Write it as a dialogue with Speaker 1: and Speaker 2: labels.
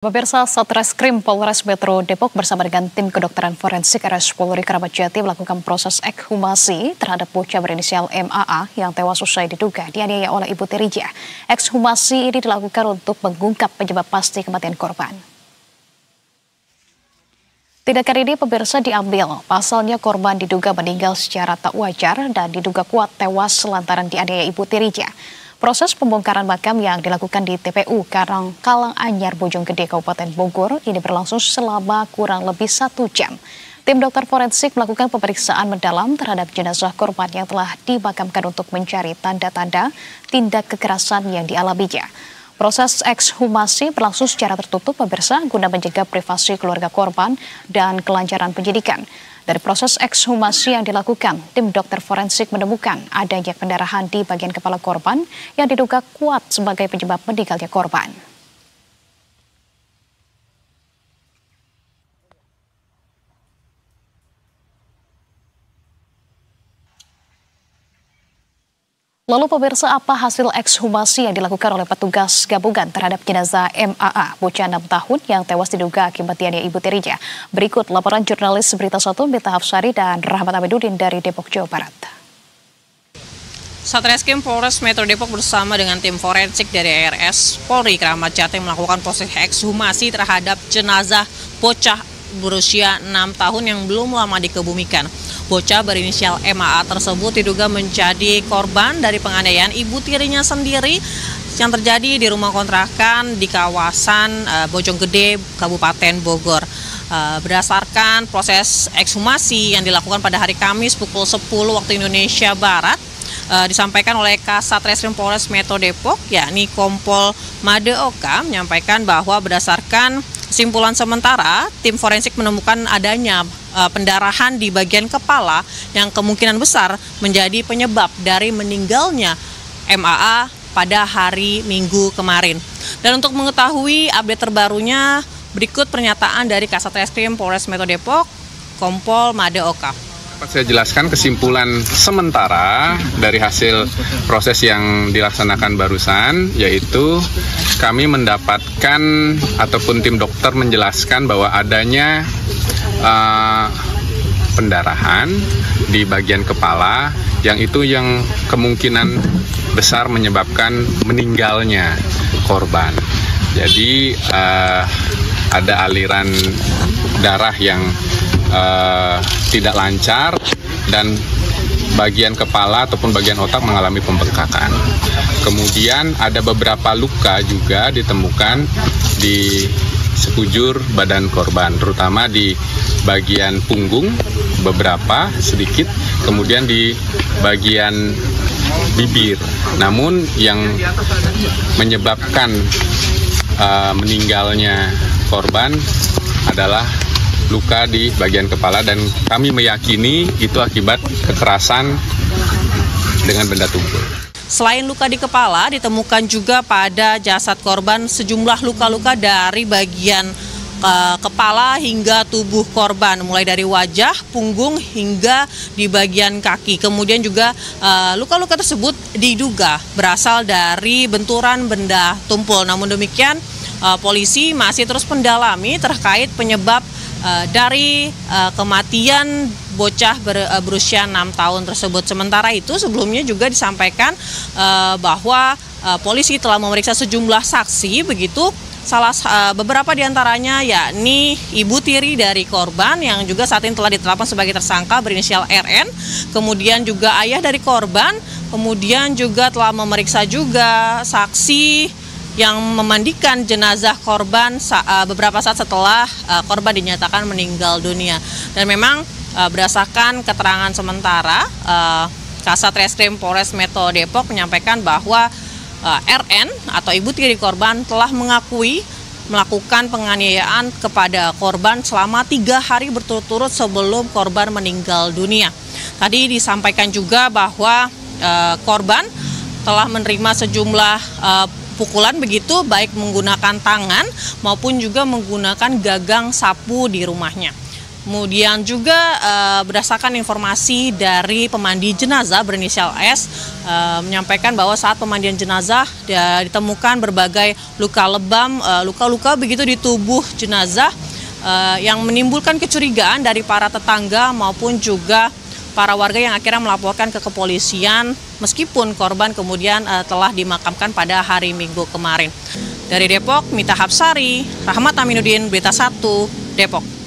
Speaker 1: Pemirsa, Satreskrim Polres Metro Depok bersama dengan tim kedokteran forensik RS Polri Kramat Jati melakukan proses ekshumasi terhadap bocah berinisial MAA yang tewas usai diduga dianiaya oleh ibu tirinya. Ekshumasi ini dilakukan untuk mengungkap penyebab pasti kematian korban. Tindakan ini pemirsa diambil, pasalnya korban diduga meninggal secara tak wajar dan diduga kuat tewas lantaran dianiaya ibu tirinya. Proses pembongkaran makam yang dilakukan di TPU Karanganyar Bojonggede Kabupaten Bogor ini berlangsung selama kurang lebih 1 jam. Tim dokter forensik melakukan pemeriksaan mendalam terhadap jenazah korban yang telah dimakamkan untuk mencari tanda-tanda tindak kekerasan yang dialaminya. Proses ekshumasi berlangsung secara tertutup pemirsa guna menjaga privasi keluarga korban dan kelancaran penyidikan. Dari proses ekshumasi yang dilakukan, tim dokter forensik menemukan adanya pendarahan di bagian kepala korban yang diduga kuat sebagai penyebab meninggalnya korban. Lalu pemirsa, apa hasil ekshumasi yang dilakukan oleh petugas gabungan terhadap jenazah MAA, bocah 6 tahun yang tewas diduga akibat dianiaya ibu tirinya? Berikut laporan jurnalis Berita 1 Mita Hafsari dan Rahmat Abidudin dari Depok, Jawa Barat.
Speaker 2: Satreskrim Polres Metro Depok bersama dengan tim forensik dari RS Polri Kramat Jati melakukan proses ekshumasi terhadap jenazah bocah berusia 6 tahun yang belum lama dikebumikan. Bocah berinisial MAA tersebut diduga menjadi korban dari penganiayaan ibu tirinya sendiri yang terjadi di rumah kontrakan di kawasan Bojonggede, Kabupaten Bogor. Berdasarkan proses ekshumasi yang dilakukan pada hari Kamis pukul 10 waktu Indonesia Barat, disampaikan oleh Kasat Reskrim Polres Metro Depok, yakni Kompol Made Oka, menyampaikan bahwa berdasarkan kesimpulan sementara, tim forensik menemukan adanya pendarahan di bagian kepala yang kemungkinan besar menjadi penyebab dari meninggalnya MAA pada hari Minggu kemarin. Dan untuk mengetahui update terbarunya, berikut pernyataan dari Kasat Reskrim Polres Metro Depok, Kompol Made Oka.
Speaker 3: Saya jelaskan kesimpulan sementara dari hasil proses yang dilaksanakan barusan, yaitu kami mendapatkan ataupun tim dokter menjelaskan bahwa adanya pendarahan di bagian kepala yang kemungkinan besar menyebabkan meninggalnya korban. Jadi ada aliran darah yang tidak lancar dan bagian kepala ataupun bagian otak mengalami pembengkakan. Kemudian ada beberapa luka juga ditemukan di sekujur badan korban, terutama di bagian punggung beberapa sedikit, kemudian di bagian bibir. Namun yang menyebabkan meninggalnya korban adalah luka di bagian kepala dan kami meyakini itu akibat kekerasan dengan benda tumpul.
Speaker 2: Selain luka di kepala, ditemukan juga pada jasad korban sejumlah luka-luka dari bagian kepala hingga tubuh korban, mulai dari wajah, punggung, hingga di bagian kaki. Kemudian juga luka-luka tersebut diduga berasal dari benturan benda tumpul. Namun demikian, polisi masih terus mendalami terkait penyebab dari kematian bocah berusia 6 tahun tersebut. Sementara itu sebelumnya juga disampaikan bahwa polisi telah memeriksa sejumlah saksi, begitu beberapa diantaranya yakni ibu tiri dari korban yang juga saat ini telah ditetapkan sebagai tersangka berinisial RN, kemudian juga ayah dari korban, kemudian juga telah memeriksa juga saksi yang memandikan jenazah korban beberapa saat setelah korban dinyatakan meninggal dunia. Dan memang berdasarkan keterangan sementara, Kasat Reskrim Polres Metro Depok menyampaikan bahwa RN atau ibu tiri korban telah mengakui melakukan penganiayaan kepada korban selama 3 hari berturut-turut sebelum korban meninggal dunia. Tadi disampaikan juga bahwa korban telah menerima sejumlah pukulan, begitu baik menggunakan tangan maupun juga menggunakan gagang sapu di rumahnya. Kemudian juga berdasarkan informasi dari pemandi jenazah berinisial S menyampaikan bahwa saat pemandian jenazah ditemukan berbagai luka lebam, luka-luka begitu di tubuh jenazah yang menimbulkan kecurigaan dari para tetangga maupun juga para warga yang akhirnya melaporkan ke kepolisian meskipun korban kemudian telah dimakamkan pada hari Minggu kemarin. Dari Depok, Mita Hapsari, Rahmat Aminuddin, Berita 1, Depok.